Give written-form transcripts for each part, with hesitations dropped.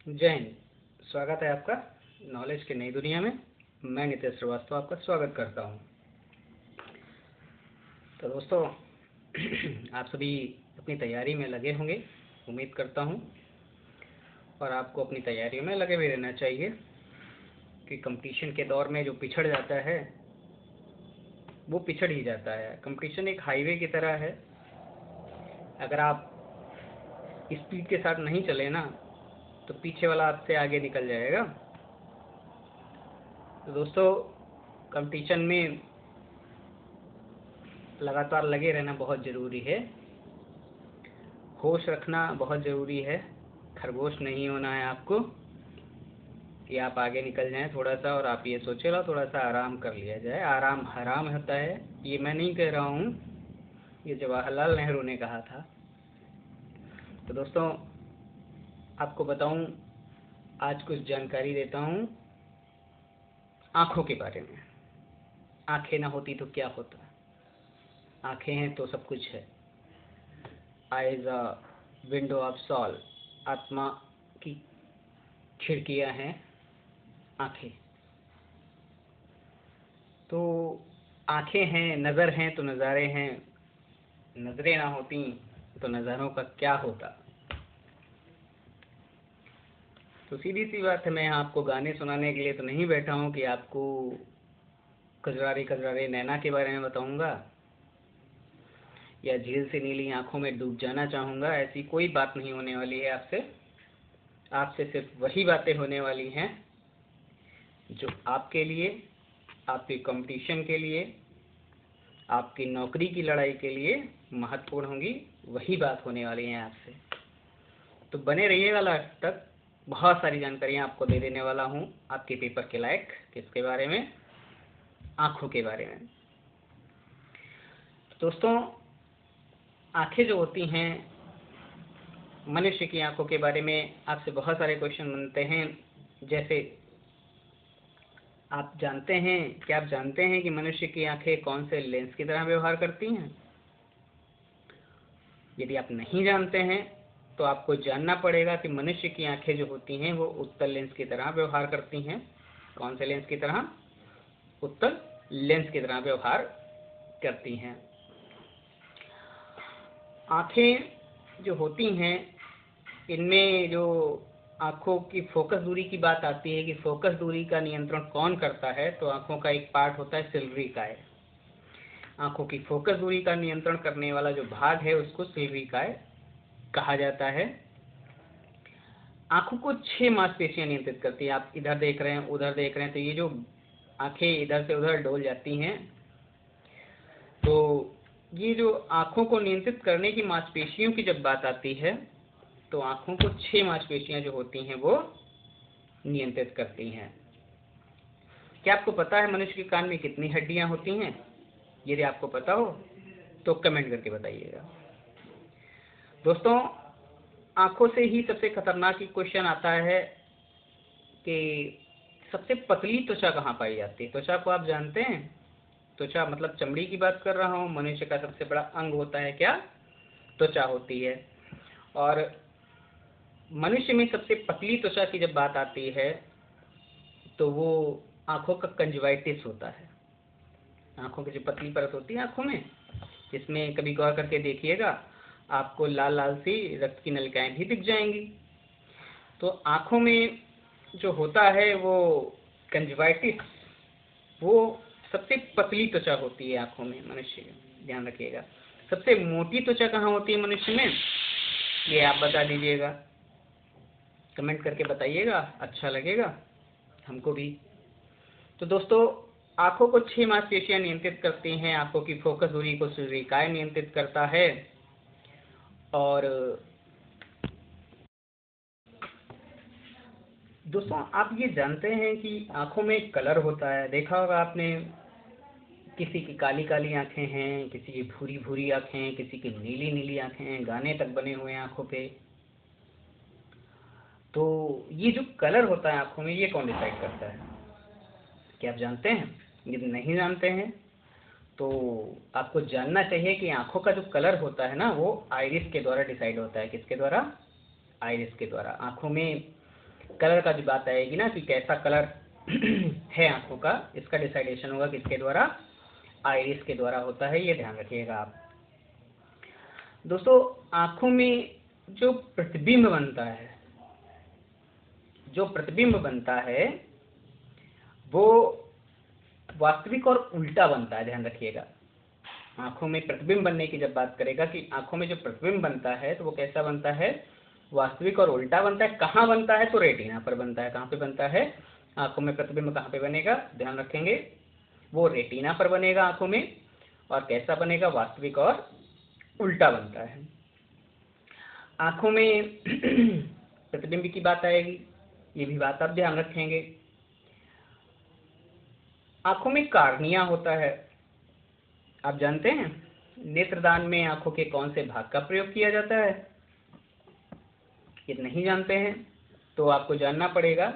जय हिंद। स्वागत है आपका नॉलेज की नई दुनिया में। मैं नितेश श्रीवास्तव आपका स्वागत करता हूं। तो दोस्तों आप सभी अपनी तैयारी में लगे होंगे, उम्मीद करता हूं, और आपको अपनी तैयारियों में लगे भी रहना चाहिए कि कंपटीशन के दौर में जो पिछड़ जाता है वो पिछड़ ही जाता है। कंपटीशन एक हाईवे की तरह है, अगर आप स्पीड के साथ नहीं चले ना तो पीछे वाला आपसे आगे निकल जाएगा। तो दोस्तों कंपटीशन में लगातार लगे रहना बहुत ज़रूरी है, होश रखना बहुत ज़रूरी है। खरगोश नहीं होना है आपको कि आप आगे निकल जाएं थोड़ा सा और आप ये सोचे लो थोड़ा सा आराम कर लिया जाए। आराम हराम होता है, ये मैं नहीं कह रहा हूँ, ये जवाहरलाल नेहरू ने कहा था। तो दोस्तों आपको बताऊं, आज कुछ जानकारी देता हूं आँखों के बारे में। आँखें ना होती तो क्या होता, आँखें हैं तो सब कुछ है। Eyes a window of soul, आत्मा की खिड़कियां हैं आँखें। तो आँखें हैं, नज़र हैं तो नज़ारे हैं, नज़रें ना होती तो नज़ारों का क्या होता। तो सीधी सी बात है, मैं आपको गाने सुनाने के लिए तो नहीं बैठा हूँ कि आपको कजरारे कजरारे नैना के बारे में बताऊंगा या झील से नीली आंखों में डूब जाना चाहूँगा। ऐसी कोई बात नहीं होने वाली है आपसे। आपसे सिर्फ वही बातें होने वाली हैं जो आपके लिए, आपके कंपटीशन के लिए, आपकी नौकरी की लड़ाई के लिए महत्वपूर्ण होंगी। वही बात होने वाली है आपसे। तो बने रहिएगा लास्ट तक, बहुत सारी जानकारियाँ आपको दे देने वाला हूँ आपके पेपर के लायक। किसके बारे में? आँखों के बारे में। दोस्तों आँखें जो होती हैं, मनुष्य की आंखों के बारे में आपसे बहुत सारे क्वेश्चन बनते हैं। जैसे आप जानते हैं, क्या आप जानते हैं कि मनुष्य की आंखें कौन से लेंस की तरह व्यवहार करती हैं? यदि आप नहीं जानते हैं तो आपको जानना पड़ेगा कि मनुष्य की आंखें जो होती हैं वो उत्तल लेंस की तरह व्यवहार करती हैं। कौन से लेंस की तरह? उत्तल लेंस की तरह व्यवहार करती हैं। आंखें जो होती हैं, इनमें जो आँखों की फोकस दूरी की बात आती है कि फोकस दूरी का नियंत्रण कौन करता है, तो आँखों का एक पार्ट होता है सिल्वरी काय। आँखों की फोकस दूरी का नियंत्रण करने वाला जो भाग है उसको सिल्वरी काय कहा जाता है। आँखों को 6 मांसपेशियां नियंत्रित करती है। आप इधर देख रहे हैं, उधर देख रहे हैं, तो ये जो आँखें इधर से उधर डोल जाती हैं, तो ये जो आँखों को नियंत्रित करने की मांसपेशियों की जब बात आती है तो आँखों को 6 मांसपेशियां जो होती हैं वो नियंत्रित करती हैं। क्या आपको पता है मनुष्य के कान में कितनी हड्डियां होती हैं? यदि आपको पता हो तो कमेंट करके बताइएगा। दोस्तों आंखों से ही सबसे खतरनाक क्वेश्चन आता है कि सबसे पतली त्वचा कहाँ पाई जाती है? त्वचा को आप जानते हैं? त्वचा मतलब चमड़ी की बात कर रहा हूँ। मनुष्य का सबसे बड़ा अंग होता है क्या? त्वचा होती है। और मनुष्य में सबसे पतली त्वचा की जब बात आती है तो वो आंखों का कंजवाइटिस होता है। आंखों की जो पतली परत होती है आंखों में, इसमें कभी गौर करके देखिएगा, आपको लाल लाल सी रक्त की नलिकाएं भी दिख जाएंगी। तो आंखों में जो होता है वो कंजवाइटिस, वो सबसे पतली त्वचा होती है आंखों में मनुष्य में, ध्यान रखिएगा। सबसे मोटी त्वचा कहाँ होती है मनुष्य में? ये आप बता दीजिएगा, कमेंट करके बताइएगा, अच्छा लगेगा हमको भी। तो दोस्तों आंखों को 6 मांसपेशियां नियंत्रित करती हैं। आंखों की फोकस दूरी को सिल्वरी काय नियंत्रित करता है। और दोस्तों आप ये जानते हैं कि आंखों में एक कलर होता है, देखा होगा आपने, किसी की काली काली आंखें हैं, किसी की भूरी भूरी आंखें हैं, किसी की नीली नीली आंखें हैं, गाने तक बने हुए हैं आंखों पे। तो ये जो कलर होता है आंखों में, ये कौन डिसाइड करता है? क्या आप जानते हैं? यदि नहीं जानते हैं तो आपको जानना चाहिए कि आंखों का जो कलर होता है ना वो आइरिस के द्वारा डिसाइड होता है। किसके द्वारा? आइरिस के द्वारा। आंखों में कलर का जो बात आएगी ना कि कैसा कलर है आंखों का, इसका डिसाइडेशन होगा किसके द्वारा, आइरिस के द्वारा होता है, ये ध्यान रखिएगा आप। दोस्तों आंखों में जो प्रतिबिंब बनता है, जो प्रतिबिंब बनता है वो वास्तविक और उल्टा बनता है, ध्यान रखिएगा। आंखों में प्रतिबिंब बनने की जब बात करेगा कि आंखों में जो प्रतिबिंब बनता है तो वो कैसा बनता है, वास्तविक और उल्टा बनता है। कहाँ बनता है, तो रेटिना पर बनता है। कहाँ पे बनता है, आंखों में प्रतिबिंब कहाँ पे बनेगा, ध्यान रखेंगे, वो रेटिना पर बनेगा आंखों में। और कैसा बनेगा, वास्तविक और उल्टा बनता है। आंखों में प्रतिबिंब की बात आएगी, ये भी बात आप ध्यान रखेंगे। आंखों में कार्निया होता है, आप जानते हैं नेत्रदान में आंखों के कौन से भाग का प्रयोग किया जाता है, ये नहीं जानते हैं तो आपको जानना पड़ेगा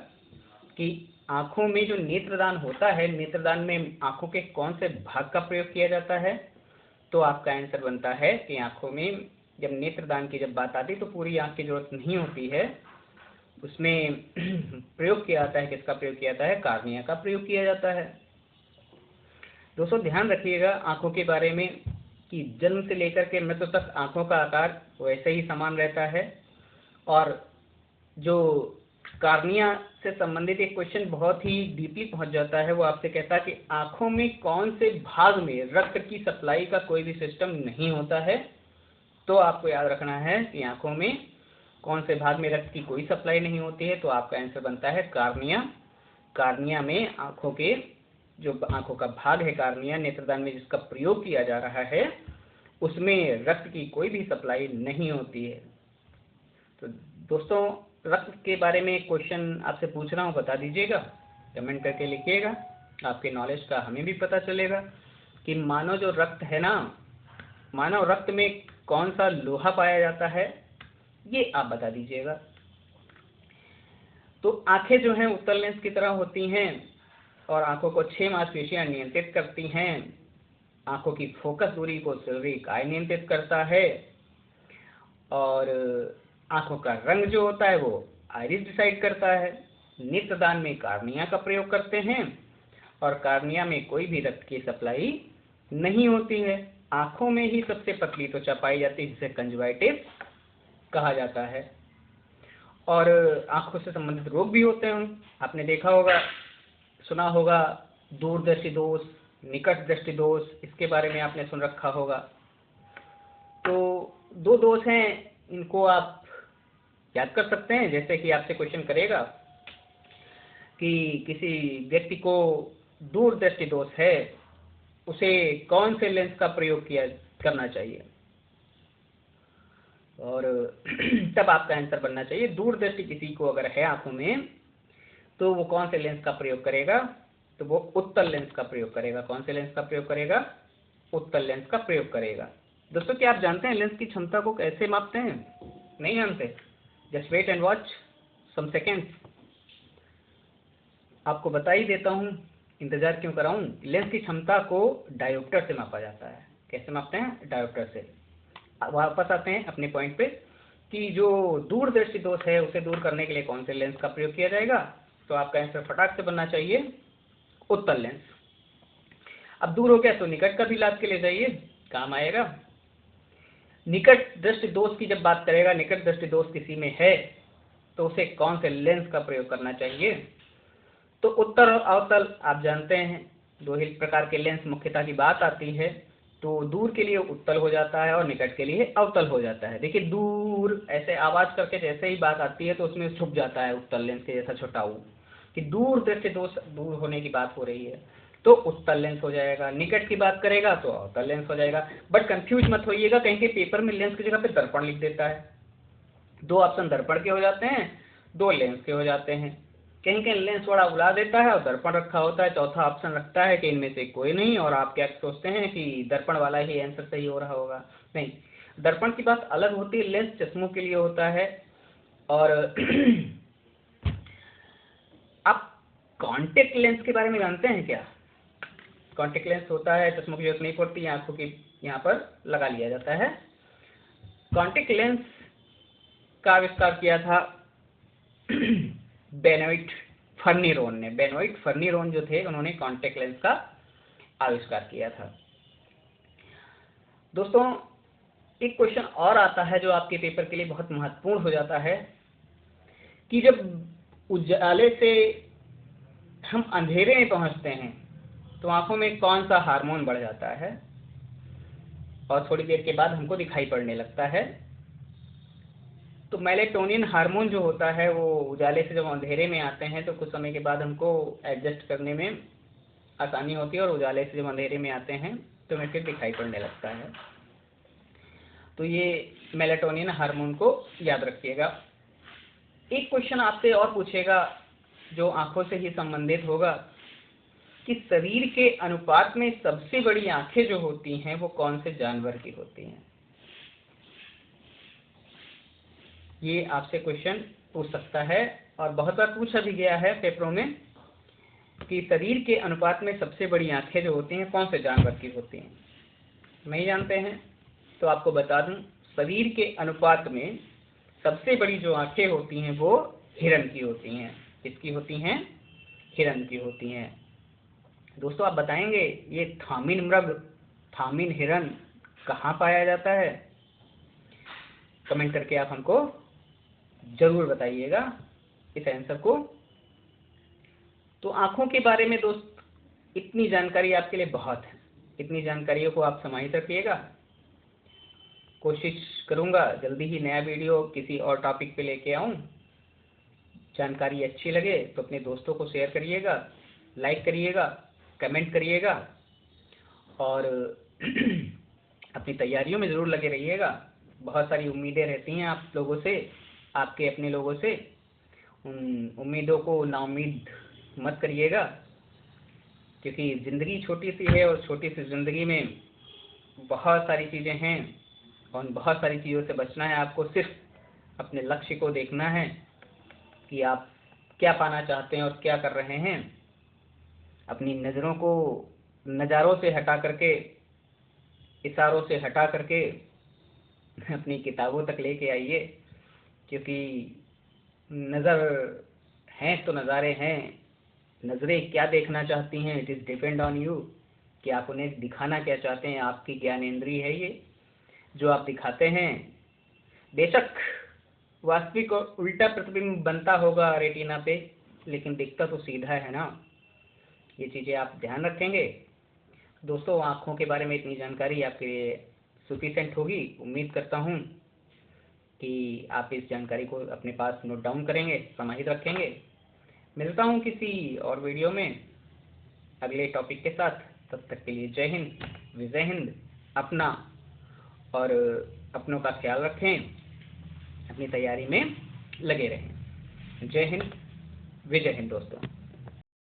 कि आंखों में जो नेत्रदान होता है, नेत्रदान में आंखों के कौन से भाग का प्रयोग किया जाता है। तो आपका आंसर बनता है कि आंखों में जब नेत्रदान की जब बात आती है तो पूरी आंख की जरूरत नहीं होती है, उसमें प्रयोग किया जाता है, किसका प्रयोग किया जाता है, कार्निया का प्रयोग किया जाता है। दोस्तों ध्यान रखिएगा आंखों के बारे में कि जन्म से लेकर के मृत्यु तक आंखों का आकार वैसे ही समान रहता है। और जो कार्निया से संबंधित एक क्वेश्चन बहुत ही डीपली पहुंच जाता है, वो आपसे कहता है कि आंखों में कौन से भाग में रक्त की सप्लाई का कोई भी सिस्टम नहीं होता है। तो आपको याद रखना है कि आंखों में कौन से भाग में रक्त की कोई सप्लाई नहीं होती है, तो आपका आंसर बनता है कार्निया। कार्निया में आंखों के जो आंखों का भाग है कार्निया, नेत्रदान में जिसका प्रयोग किया जा रहा है, उसमें रक्त की कोई भी सप्लाई नहीं होती है। तो दोस्तों रक्त के बारे में एक क्वेश्चन आपसे पूछ रहा हूँ, बता दीजिएगा, कमेंट करके लिखिएगा, आपके नॉलेज का हमें भी पता चलेगा कि मानव जो रक्त है ना, मानव रक्त में कौन सा लोहा पाया जाता है, ये आप बता दीजिएगा। तो आंखें जो हैं उत्तल लेंस की तरह होती हैं और आंखों को 6 मांसपेशियां नियंत्रित करती हैं। आंखों की फोकस दूरी को सिल्वरिक आई नियंत्रित करता है। और आंखों का रंग जो होता है वो आइरिस डिसाइड करता है। नेत्रदान में कार्निया का प्रयोग करते हैं और कार्निया में कोई भी रक्त की सप्लाई नहीं होती है। आंखों में ही सबसे पतली त्वचा पाई जाती है जिसे कंजक्टिविटिस कहा जाता है। और आंखों से संबंधित रोग भी होते हैं, आपने देखा होगा, सुना होगा, दूरदृष्टि दोष, निकट दृष्टि दोष, इसके बारे में आपने सुन रखा होगा। तो 2 दोष हैं, इनको आप याद कर सकते हैं। जैसे कि आपसे क्वेश्चन करेगा कि किसी व्यक्ति को दूरदृष्टि दोष है, उसे कौन से लेंस का प्रयोग करना चाहिए, और तब आपका आंसर बनना चाहिए दूरदृष्टि किसी को अगर है आंखों में तो वो कौन से लेंस का प्रयोग करेगा, तो वो उत्तल लेंस का प्रयोग करेगा। कौन से लेंस का प्रयोग करेगा, उत्तल लेंस का प्रयोग करेगा। दोस्तों क्या आप जानते हैं लेंस की क्षमता को कैसे मापते हैं, नहीं जानते, just wait and watch some seconds, आपको बता ही देता हूँ, इंतजार क्यों कराऊं। लेंस की क्षमता को डायोप्टर से मापा जाता है। कैसे मापते हैं, डायोप्टर से। वापस आते हैं अपने पॉइंट पे कि जो दूरदृष्टि दोष है उसे दूर करने के लिए कौन से लेंस का प्रयोग किया जाएगा, तो आपका आंसर फटाक से बनना चाहिए उत्तल लेंस। अब दूर हो गया तो निकट का भी इलाज के लिए जाइए, काम आएगा। निकट दृष्टि दोष की जब बात करेगा, निकट दृष्टि दोष किसी में है तो उसे कौन से लेंस का प्रयोग करना चाहिए, तो उत्तल और अवतल आप जानते हैं, 2 ही प्रकार के लेंस मुख्यतः की बात आती है। तो दूर के लिए उत्तल हो जाता है और निकट के लिए अवतल हो जाता है। देखिए दूर ऐसे आवाज करके जैसे ही बात आती है तो उसमें छुप जाता है उत्तल लेंस के जैसा छोटा ऊ, कि दूर दृष्टि दोष दूर होने की बात हो रही है तो उत्तल लेंस हो जाएगा। निकट की बात करेगा तो अवतल लेंस हो जाएगा। बट कंफ्यूज मत होइएगा, कहीं के पेपर में लेंस की जगह पे दर्पण लिख देता है। 2 ऑप्शन दर्पण के हो जाते हैं, 2 लेंस के हो जाते हैं। कहीं कहीं लेंस बड़ा उड़ा देता है और दर्पण रखा होता है, चौथा ऑप्शन रखता है कि इनमें से कोई नहीं, और आप क्या सोचते हैं कि दर्पण वाला ही आंसर सही हो रहा होगा। नहीं, दर्पण की बात अलग होती है, लेंस चश्मों के लिए होता है। और आप कॉन्टेक्ट लेंस के बारे में जानते हैं क्या, कॉन्टेक्ट लेंस होता है, चश्मों की जरूरत नहीं पड़ती, आंखों की यहाँ पर लगा लिया जाता है। कॉन्टेक्ट लेंस का आविष्कार किया था बेनोइट फर्नीरोन जो थे उन्होंने कॉन्टैक्ट लेंस का आविष्कार किया था। दोस्तों एक क्वेश्चन और आता है जो आपके पेपर के लिए बहुत महत्वपूर्ण हो जाता है कि जब उजाले से हम अंधेरे में पहुंचते हैं तो आंखों में कौन सा हार्मोन बढ़ जाता है और थोड़ी देर के बाद हमको दिखाई पड़ने लगता है। तो मेलेटोनिन हार्मोन जो होता है वो उजाले से जब अंधेरे में आते हैं तो कुछ समय के बाद हमको एडजस्ट करने में आसानी होती है और उजाले से जब अंधेरे में आते हैं तो हमें फिर दिखाई पड़ने लगता है। तो ये मेलेटोनिन हार्मोन को याद रखिएगा। एक क्वेश्चन आपसे और पूछेगा जो आंखों से ही संबंधित होगा कि शरीर के अनुपात में सबसे बड़ी आंखें जो होती हैं वो कौन से जानवर की होती हैं। ये आपसे क्वेश्चन पूछ सकता है और बहुत बार पूछा भी गया है पेपरों में कि शरीर के अनुपात में सबसे बड़ी आंखें जो होती हैं कौन से जानवर की होती हैं। नहीं जानते हैं तो आपको बता दूं, शरीर के अनुपात में सबसे बड़ी जो आंखें होती हैं वो हिरन की होती हैं। किसकी होती हैं? हिरन की होती हैं। दोस्तों आप बताएंगे ये थामिन हिरन कहाँ पाया जाता है? कमेंट करके आप हमको जरूर बताइएगा इस आंसर को। तो आंखों के बारे में दोस्त इतनी जानकारी आपके लिए बहुत है, इतनी जानकारियों को आप समाहित रखिएगा। कोशिश करूंगा जल्दी ही नया वीडियो किसी और टॉपिक पे लेके आऊं। जानकारी अच्छी लगे तो अपने दोस्तों को शेयर करिएगा, लाइक करिएगा, कमेंट करिएगा और अपनी तैयारियों में ज़रूर लगे रहिएगा। बहुत सारी उम्मीदें रहती हैं आप लोगों से, आपके अपने लोगों से। उन उम्मीदों को नाउम्मीद मत करिएगा क्योंकि ज़िंदगी छोटी सी है और छोटी सी ज़िंदगी में बहुत सारी चीज़ें हैं और बहुत सारी चीज़ों से बचना है। आपको सिर्फ अपने लक्ष्य को देखना है कि आप क्या पाना चाहते हैं और क्या कर रहे हैं। अपनी नज़रों को नज़ारों से हटा करके, इशारों से हटा करके अपनी किताबों तक लेके आइए क्योंकि नज़र हैं तो नज़ारे हैं। नज़रें क्या देखना चाहती हैं it is depend on you कि आप उन्हें दिखाना क्या चाहते हैं। आपकी ज्ञानेंद्रिय है ये जो आप दिखाते हैं। बेशक वास्तविक और उल्टा प्रतिबिंब बनता होगा रेटिना पे, लेकिन दिखता तो सीधा है ना। ये चीज़ें आप ध्यान रखेंगे। दोस्तों आँखों के बारे में इतनी जानकारी आपके लिए सफिशिएंट होगी। उम्मीद करता हूँ कि आप इस जानकारी को अपने पास नोट डाउन करेंगे, समाहित रखेंगे। मिलता हूँ किसी और वीडियो में अगले टॉपिक के साथ। तब तक के लिए जय हिंद, विजय हिंद। अपना और अपनों का ख्याल रखें, अपनी तैयारी में लगे रहें। जय हिंद, विजय हिंद दोस्तों।